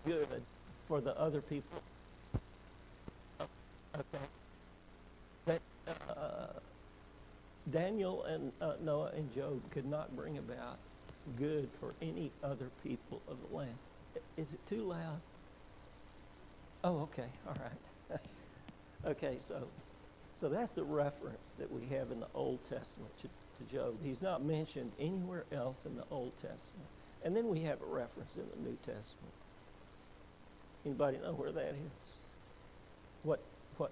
good for the other people. Okay. That Daniel and Noah and Job could not bring about good for any other people of the land. Is it too loud? Oh, okay. All right. Okay, so that's the reference that we have in the Old Testament to Job. He's not mentioned anywhere else in the Old Testament. And then we have a reference in the New Testament. Anybody know where that is? What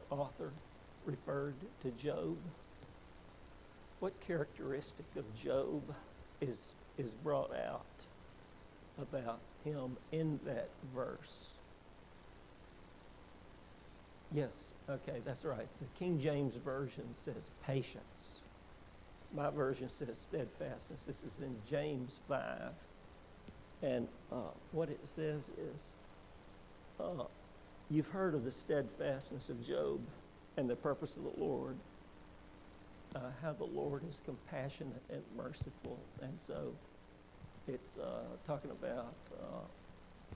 author referred to Job? What characteristic of Job is brought out about him in that verse? Yes, okay, that's right. The King James Version says patience. My version says steadfastness. This is in James 5. And what it says is, you've heard of the steadfastness of Job and the purpose of the Lord, how the Lord is compassionate and merciful. And so it's talking about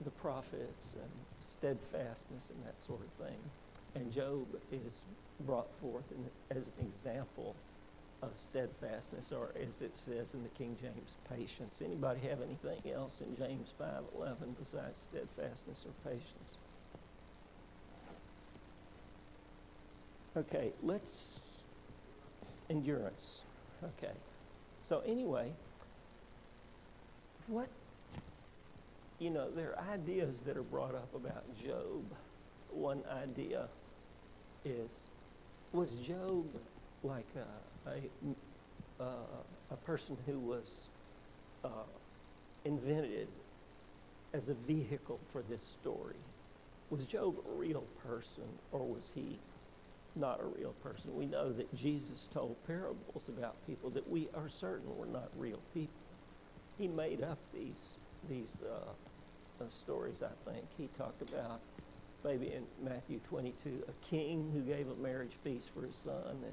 the prophets and steadfastness and that sort of thing. And Job is brought forth as an example of steadfastness, or as it says in the King James, patience. Anybody have anything else in James 5:11 besides steadfastness or patience? Okay, endurance. Okay. So anyway, there are ideas that are brought up about Job. One idea is, was Job like a person who was invented as a vehicle for this story? Was Job a real person, or was he not a real person? We know that Jesus told parables about people that we are certain were not real people. He made up these stories, I think. He talked about, maybe in Matthew 22, a king who gave a marriage feast for his son,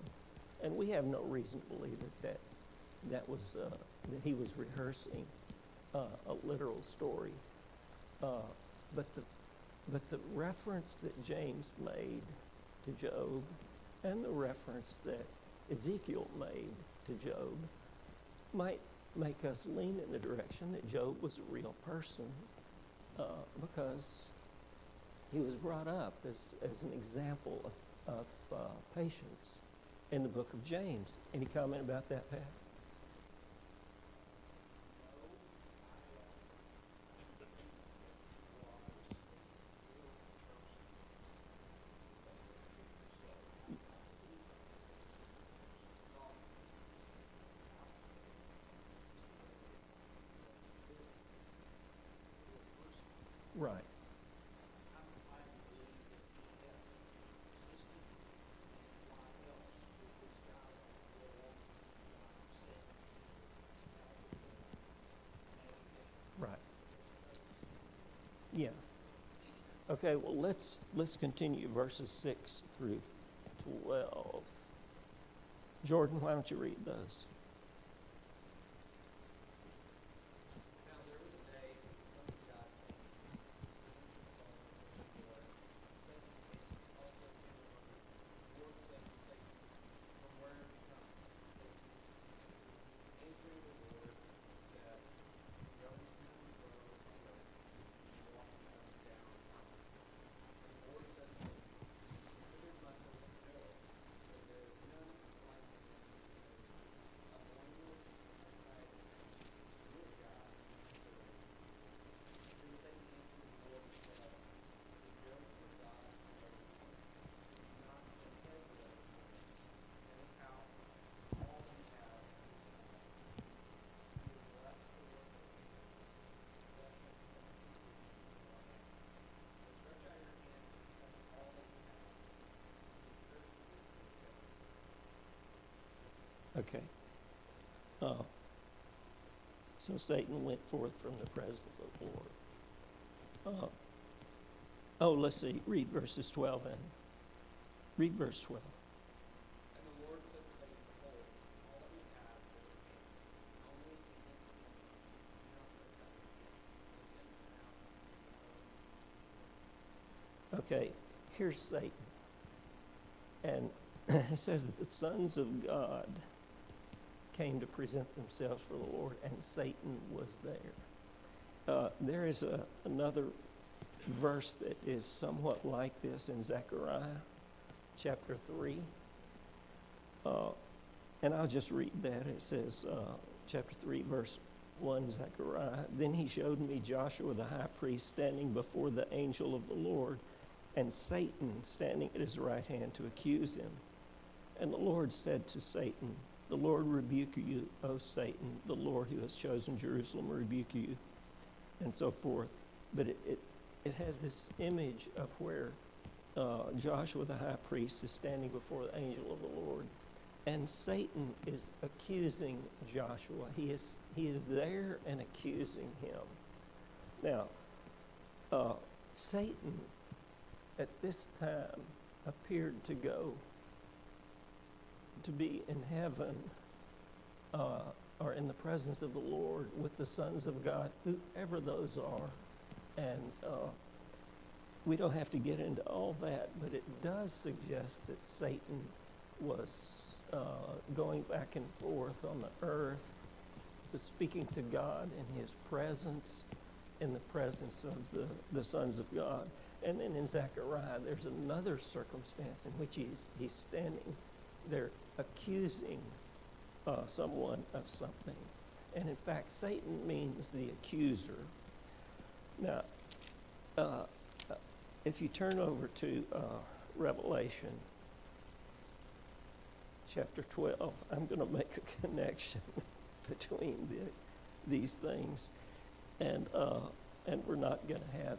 and we have no reason to believe that he was rehearsing a literal story. But the reference that James made to Job and the reference that Ezekiel made to Job might make us lean in the direction that Job was a real person, because he was brought up as an example of patience in the book of James. Any comment about that, Pat? Right. Right. Yeah. Okay, well, let's continue verses 6 through 12. Jordan, why don't you read those? Okay. So Satan went forth from the presence of the Lord. Let's see. Read verses 12 and read verse 12. Okay, here's Satan. And it says that the sons of God came to present themselves for the Lord, and Satan was there. There is another verse that is somewhat like this in Zechariah chapter 3. And I'll just read that. It says, chapter 3, verse 1, Zechariah, "Then he showed me Joshua the high priest standing before the angel of the Lord, and Satan standing at his right hand to accuse him. And the Lord said to Satan, the Lord rebuke you, O Satan, the Lord who has chosen Jerusalem rebuke you," and so forth. But it has this image of where Joshua the high priest is standing before the angel of the Lord, and Satan is accusing Joshua. He is there and accusing him. Now, Satan at this time appeared to be in heaven or in the presence of the Lord with the sons of God, whoever those are. And we don't have to get into all that, but it does suggest that Satan was going back and forth on the earth, was speaking to God in his presence, in the presence of the sons of God. And then in Zechariah, there's another circumstance in which he's standing there accusing someone of something. And in fact, Satan means the accuser. Now, if you turn over to Revelation chapter 12, I'm going to make a connection between these things, and we're not going to have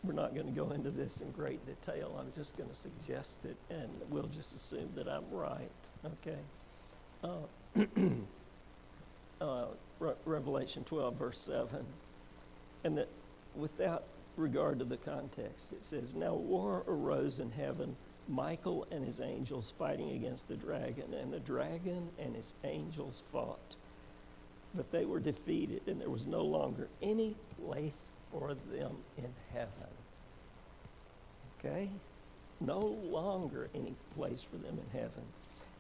we're not going to go into this in great detail. I'm just going to suggest it, and we'll just assume that I'm right. Okay. Revelation 12, verse 7, and that without regard to the context, it says, "Now war arose in heaven, Michael and his angels fighting against the dragon, and the dragon and his angels fought. But they were defeated, and there was no longer any place for them in heaven." Okay? No longer any place for them in heaven.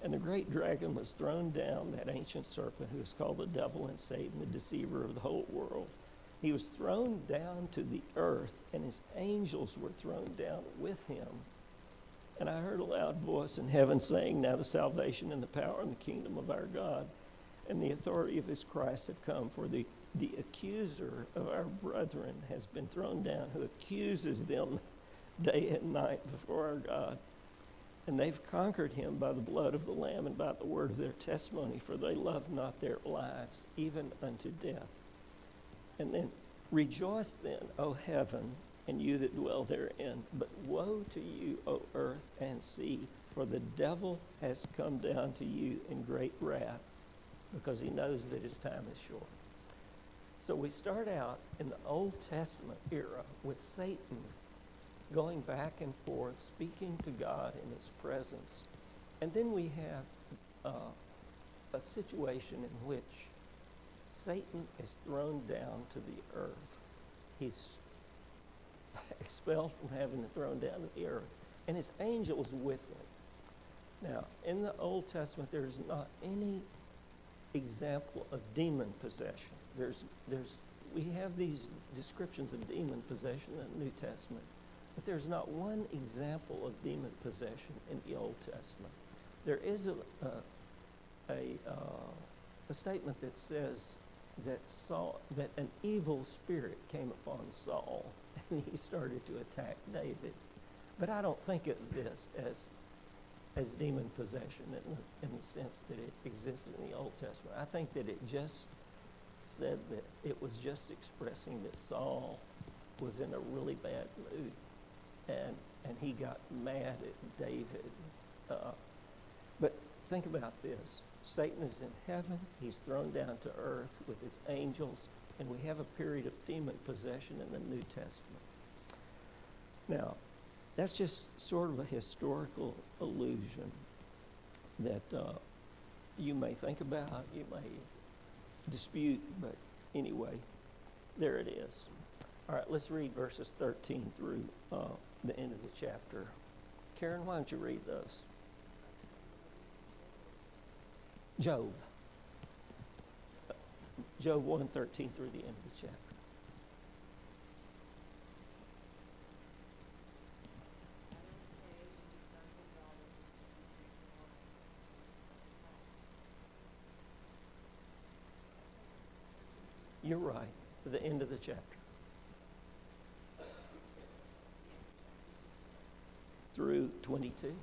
"And the great dragon was thrown down, that ancient serpent who is called the devil and Satan, the deceiver of the whole world. He was thrown down to the earth, and his angels were thrown down with him. And I heard a loud voice in heaven saying, Now the salvation and the power and the kingdom of our God and the authority of his Christ have come, for the accuser of our brethren has been thrown down, who accuses them day and night before our God. And they've conquered him by the blood of the Lamb and by the word of their testimony, for they love not their lives, even unto death. And then, rejoice then, O heaven, and you that dwell therein. But woe to you, O earth and sea, for the devil has come down to you in great wrath, because he knows that his time is short." So we start out in the Old Testament era with Satan going back and forth, speaking to God in his presence. And then we have a situation in which Satan is thrown down to the earth. He's expelled from heaven and thrown down to the earth. And his angels with him. Now, in the Old Testament, there's not any example of demon possession. We have these descriptions of demon possession in the New Testament, but there's not one example of demon possession in the Old Testament. There is a statement that says that an evil spirit came upon Saul and he started to attack David. But I don't think of this as demon possession in the sense that it existed in the Old Testament. I think that it just said that it was just expressing that Saul was in a really bad mood, and he got mad at David. But think about this. Satan is in heaven. He's thrown down to earth with his angels, and we have a period of demon possession in the New Testament. Now, that's just sort of a historical allusion that you may think about, you may dispute, but anyway, there it is. All right, let's read verses 13 through the end of the chapter. Karen, why don't you read those? Job. Job 1:13 through the end of the chapter. You're right, the end of the chapter. Through 22.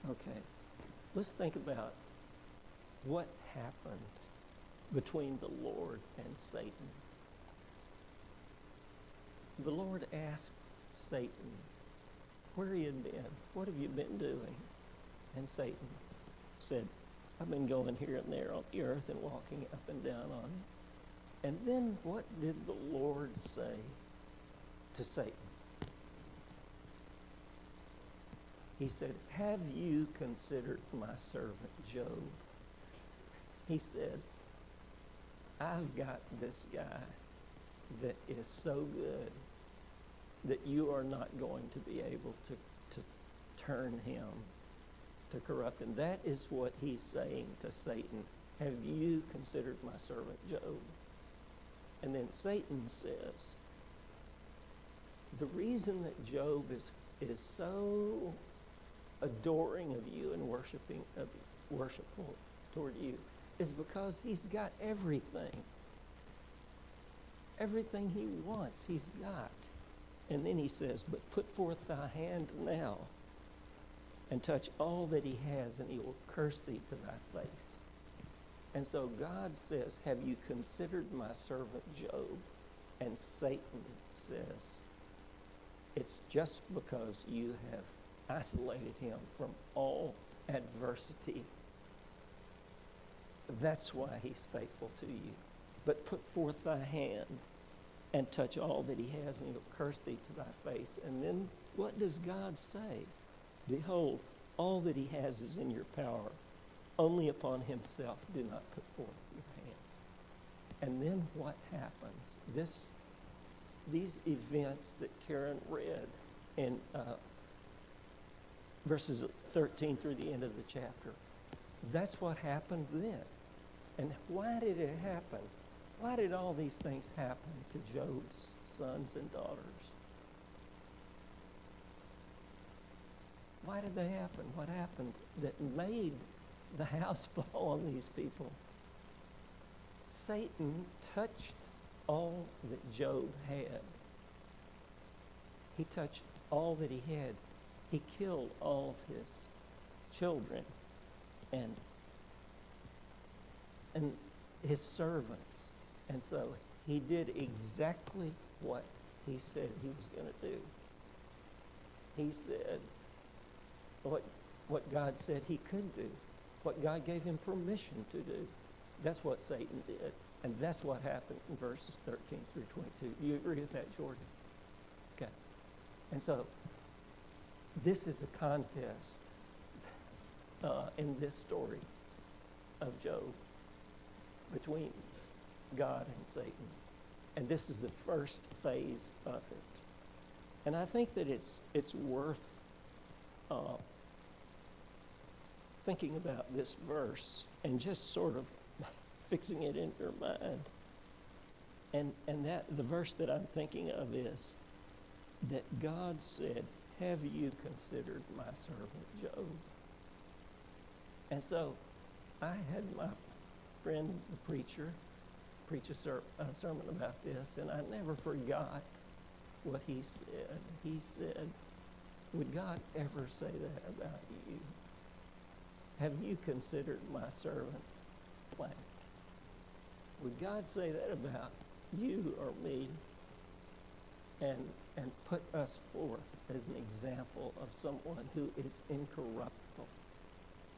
Okay, let's think about what happened between the Lord and Satan. The Lord asked Satan where he had been. What have you been doing? And Satan said, I've been going here and there on the earth and walking up and down on it. And then what did the Lord say to Satan? He said, have you considered my servant Job? He said, I've got this guy that is so good that you are not going to be able to turn him to corrupt him. That is what he's saying to Satan. Have you considered my servant Job? And then Satan says, the reason that Job is so adoring of you and worshipful toward you is because he's got everything. Everything he wants, he's got. And then he says, but put forth thy hand now and touch all that he has, and he will curse thee to thy face. And so God says, have you considered my servant Job? And Satan says, it's just because you have isolated him from all adversity. That's why he's faithful to you. But put forth thy hand and touch all that he has, and he will curse thee to thy face. And then what does God say? Behold, all that he has is in your power. Only upon himself do not put forth your hand. And then what happens? These events that Karen read in verses 13 through the end of the chapter, that's what happened then. And why did it happen? Why did all these things happen to Job's sons and daughters? Why did they happen? What happened that made the house fall on these people? Satan touched all that Job had. He touched all that he had. He killed all of his children and his servants. And so he did exactly what he said he was going to do. He said what God said he could do, what God gave him permission to do. That's what Satan did. And that's what happened in verses 13 through 22. Do you agree with that, Jordan? Okay. And so this is a contest in this story of Job between God and Satan. And this is the first phase of it. And I think that it's worth thinking about this verse and just sort of fixing it in your mind. And that the verse that I'm thinking of is that God said, "Have you considered my servant Job?" And so I had my friend, the preacher, preach a sermon about this, and I never forgot what he said. He said, "Would God ever say that about you? Have you considered my servant blank?" Would God say that about you or me and put us forth as an example of someone who is incorruptible,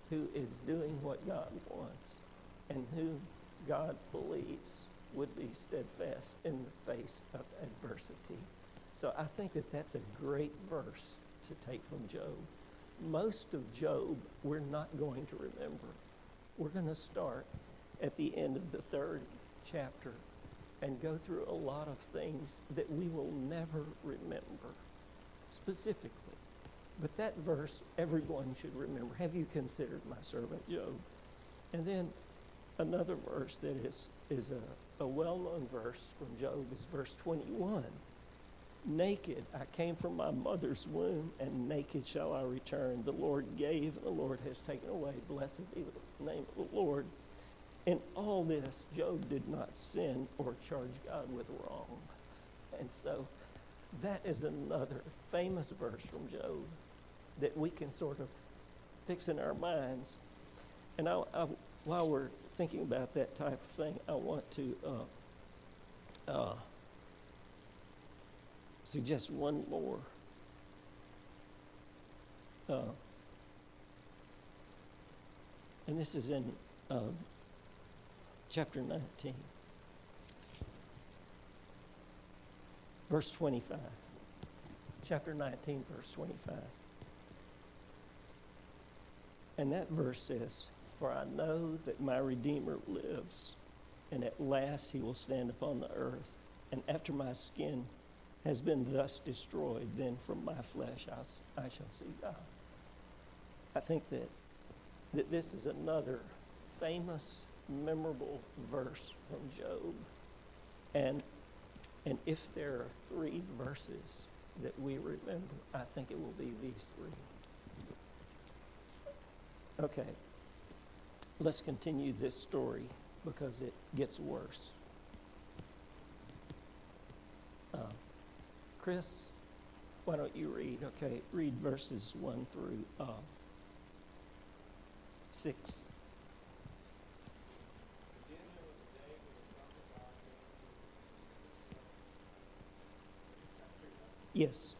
who is doing what God wants, and who God believes would be steadfast in the face of adversity? So I think that that's a great verse to take from Job. Most of Job we're not going to remember. We're going to start at the end of the 3rd chapter and go through a lot of things that we will never remember specifically. But that verse everyone should remember. "Have you considered my servant Job?" And then another verse that is a well-known verse from Job is verse 21. "Naked I came from my mother's womb, and naked shall I return. The Lord gave, and the Lord has taken away. Blessed be the name of the Lord." In all this, Job did not sin or charge God with wrong. And so that is another famous verse from Job that we can sort of fix in our minds. And while we're thinking about that type of thing, I want to suggest one more. And this is in chapter 19, verse 25. Chapter 19, verse 25. And that verse says, "For I know that my Redeemer lives, and at last he will stand upon the earth. And after my skin has been thus destroyed, then from my flesh I shall see God." I think that this is another famous, memorable verse from Job. And if there are 3 verses that we remember, I think it will be these 3. Okay, let's continue this story because it gets worse. Chris, why don't you read? Okay, read verses 1 through 6. Yes.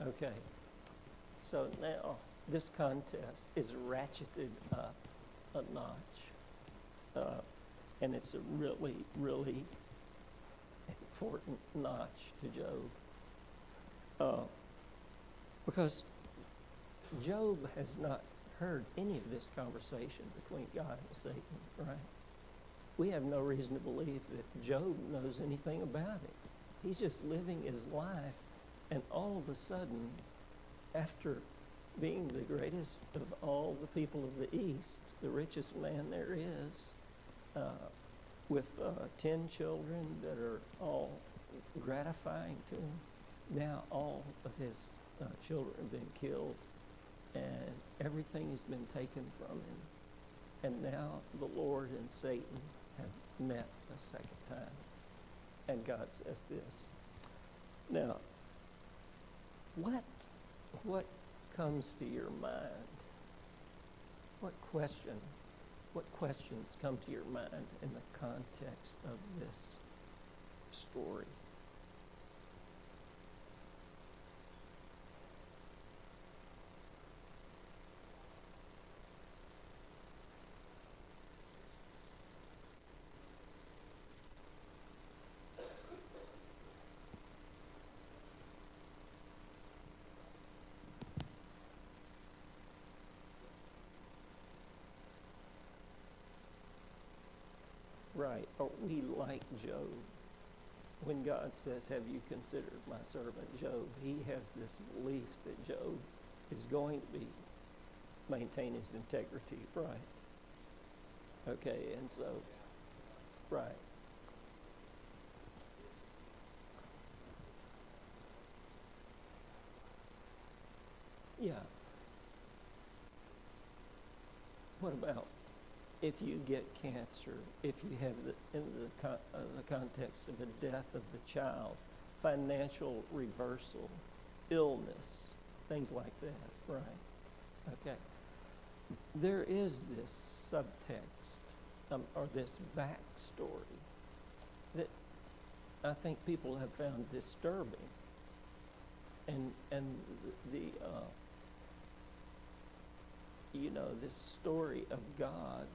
Okay, so now this contest is ratcheted up a notch, and it's a really, really important notch to Job, because Job has not heard any of this conversation between God and Satan, right? We have no reason to believe that Job knows anything about it. He's just living his life. And all of a sudden, after being the greatest of all the people of the East, the richest man there is, with 10 children that are all gratifying to him. Now all of his children have been killed, and everything has been taken from him. And now the Lord and Satan have met a second time. And God says this. Now, what comes to your mind? What questions come to your mind in the context of this story? Right. Are we like Job? When God says, have you considered my servant Job? He has this belief that Job is going to maintain his integrity. Right. Okay, and so, right. Yeah. What about if you get cancer, if you have, in the context of the death of the child, financial reversal, illness, things like that, right? Okay. There is this subtext, or this backstory that I think people have found disturbing. And the this story of God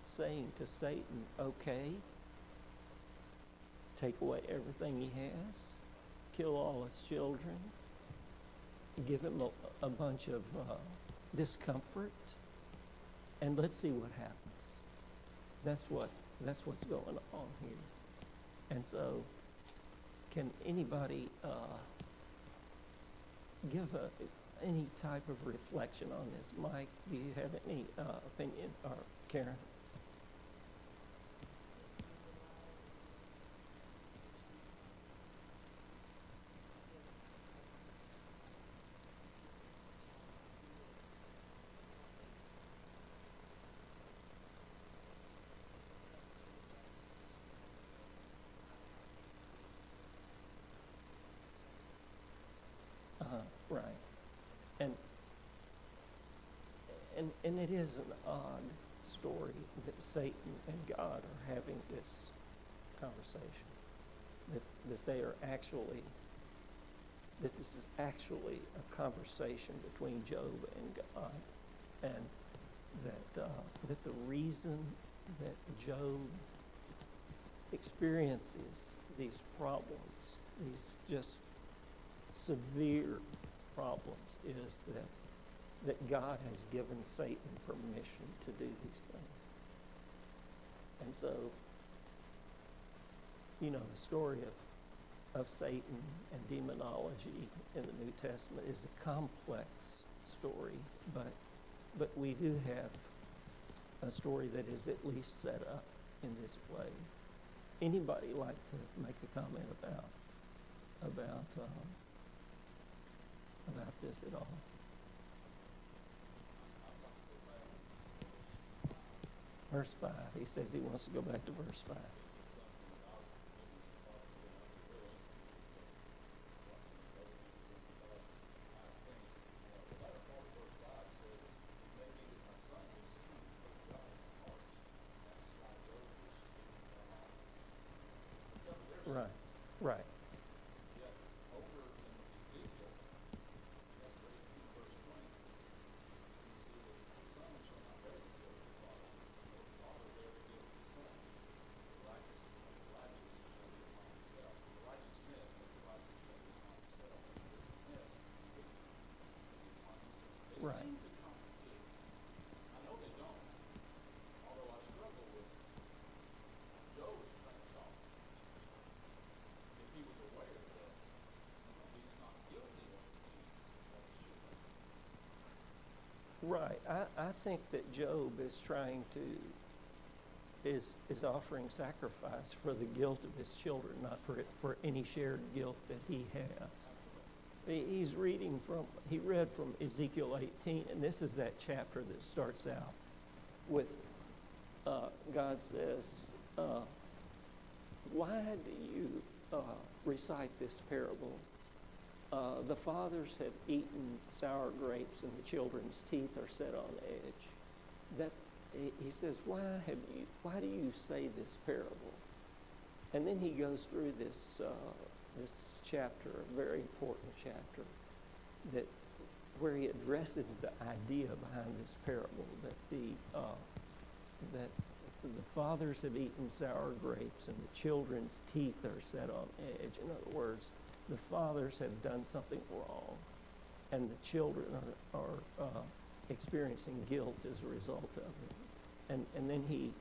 saying to Satan, okay, take away everything he has, kill all his children, give him a bunch of discomfort, and let's see what happens. That's what's going on here. And so, can anybody give any type of reflection on this? Mike, do you have any opinion? Or Karen? Right. And it is an odd story that Satan and God are having this conversation. That they are actually, that this is actually a conversation between Job and God. And that the reason that Job experiences these problems, these just severe problems, is that God has given Satan permission to do these things. And so, the story of Satan and demonology in the New Testament is a complex story, but we do have a story that is at least set up in this way. Anybody like to make a comment about this at all? Verse 5. He says he wants to go back to verse 5. Right, right. Right. Right. I think that Job is trying to is offering sacrifice for the guilt of his children, not for any shared guilt that he has. He read from Ezekiel 18, and this is that chapter that starts out with God says, why do you recite this parable? The fathers have eaten sour grapes and the children's teeth are set on edge. He says, why do you say this parable? And then he goes through this chapter, a very important chapter, where he addresses the idea behind this parable, that the fathers have eaten sour grapes and the children's teeth are set on edge. In other words, the fathers have done something wrong, and the children are experiencing guilt as a result of it. And then he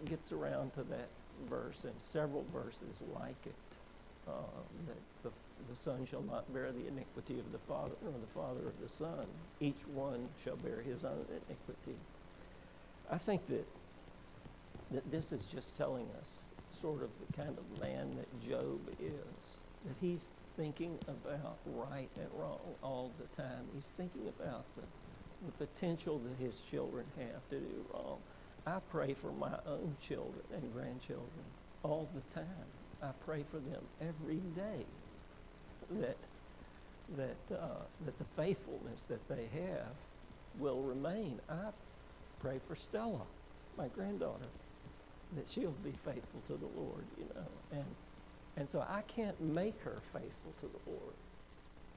gets around to that verse and several verses like it, that the son shall not bear the iniquity of the father, nor the father of the son. Each one shall bear his own iniquity. I think that this is just telling us sort of the kind of man that Job is, that he's thinking about right and wrong all the time. He's thinking about the potential that his children have to do wrong. I pray for my own children and grandchildren all the time. I pray for them every day that the faithfulness that they have will remain. I pray for Stella, my granddaughter, that she'll be faithful to the Lord, and so I can't make her faithful to the Lord.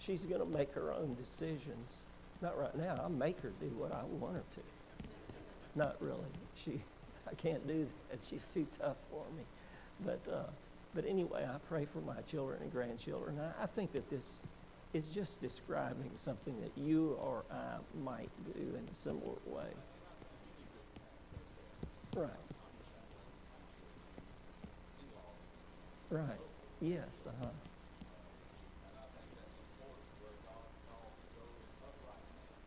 She's going to make her own decisions. Not right now. I make her do what I want her to. Not really. I can't do that. She's too tough for me. But anyway, I pray for my children and grandchildren. I think that this is just describing something that you or I might do in a similar way. Right. Right. Yes.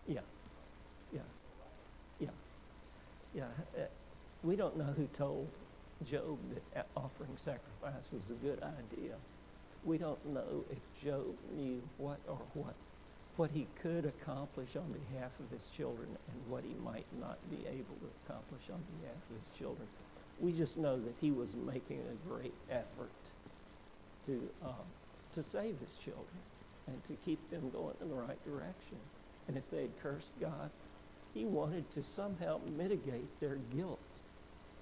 Yeah. Yeah. Yeah. Yeah. We don't know who told Job that offering sacrifice was a good idea. We don't know if Job knew what he could accomplish on behalf of his children and what he might not be able to accomplish on behalf of his children. We just know that he was making a great effort to save his children and to keep them going in the right direction. And if they had cursed God, he wanted to somehow mitigate their guilt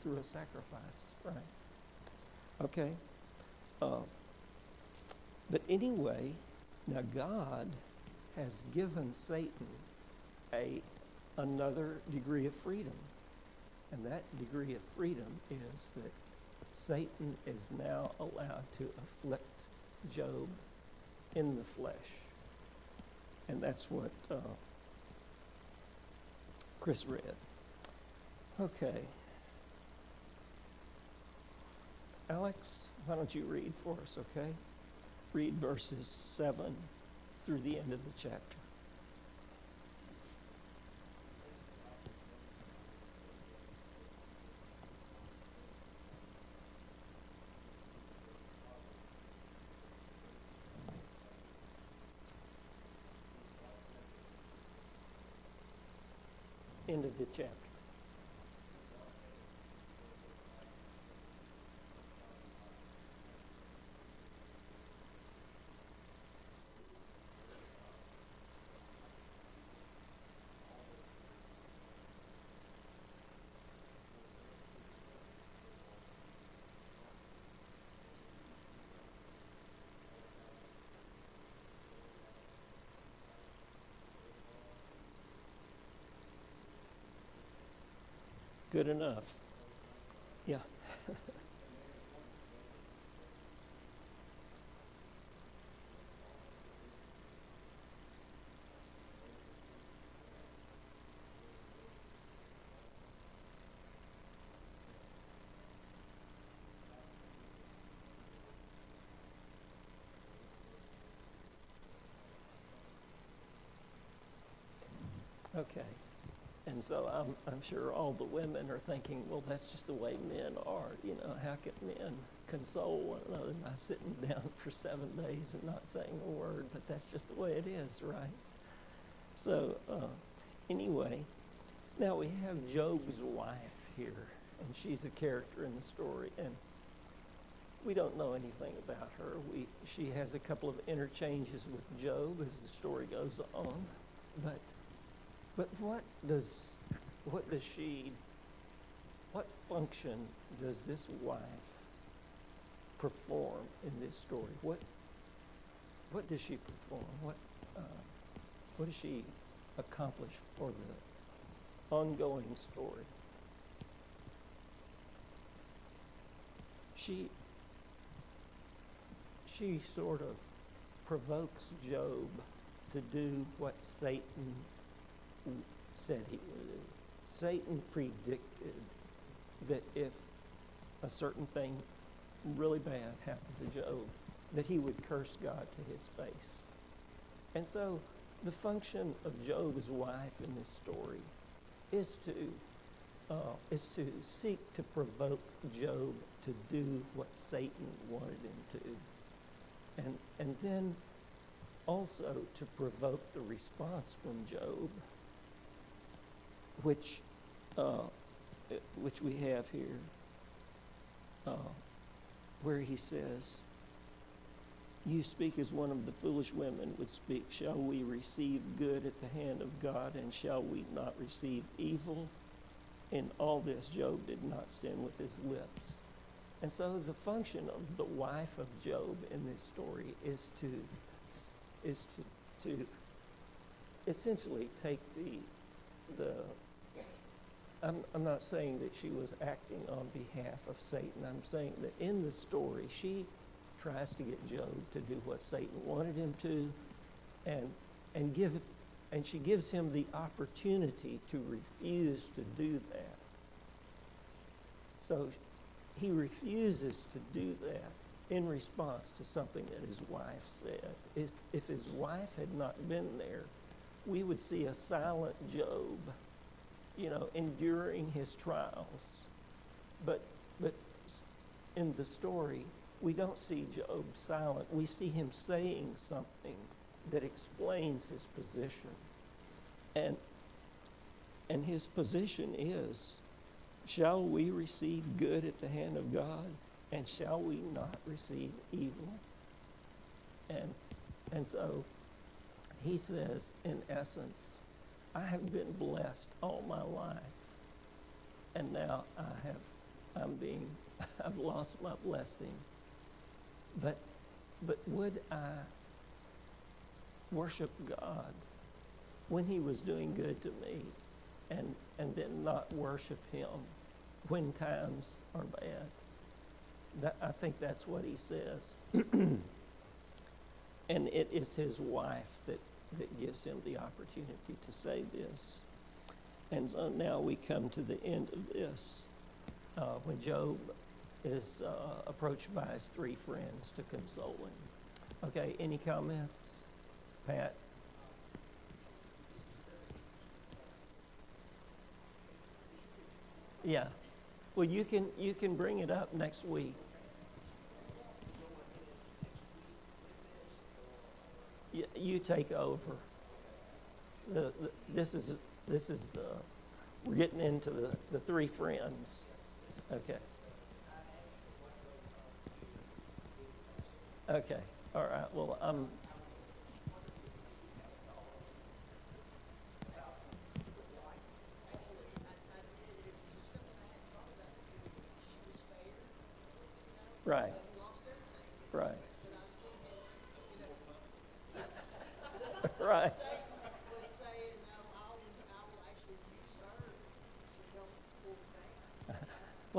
through a sacrifice, right? Okay. But anyway, now God has given Satan another degree of freedom. And that degree of freedom is that Satan is now allowed to afflict Job in the flesh. And that's what Chris read. Okay. Alex, why don't you read for us, okay? Read verses 7 through the end of the chapter. End of the chapter. Good enough. Yeah. Okay. And so I'm sure all the women are thinking, well, that's just the way men are. You know, how can men console one another by sitting down for 7 days and not saying a word? But that's just the way it is, right? So anyway, now we have Job's wife here, and she's a character in the story, and we don't know anything about her. She has a couple of interchanges with Job as the story goes on, but what function does this wife perform in this story? What does she perform? What does she accomplish for the ongoing story? She sort of provokes Job to do what Satan said he would do. Satan predicted that if a certain thing really bad happened to Job, that he would curse God to his face. And so the function of Job's wife in this story is to seek to provoke Job to do what Satan wanted him to. And then also to provoke the response from Job, which we have here, where he says, "You speak as one of the foolish women would speak. Shall we receive good at the hand of God, and shall we not receive evil? In all this, Job did not sin with his lips." And so the function of the wife of Job in this story is to essentially take I'm not saying that she was acting on behalf of Satan. I'm saying that in the story, she tries to get Job to do what Satan wanted him to, and she gives him the opportunity to refuse to do that. So he refuses to do that in response to something that his wife said. If his wife had not been there, we would see a silent Job, enduring his trials. But in the story, we don't see Job silent. We see him saying something that explains his position. And his position is, shall we receive good at the hand of God, and shall we not receive evil? And so he says, in essence, I have been blessed all my life, and now I've lost my blessing. But would I worship God when he was doing good to me, and then not worship him when times are bad? I think that's what he says. And it is his wife that gives him the opportunity to say this. And so now we come to the end of this, when Job is approached by his 3 friends to console him. Okay, any comments? Pat? Yeah. Well, you can bring it up next week. You take over. This is we're getting into the 3 friends. Okay. Okay. All right. Well, right.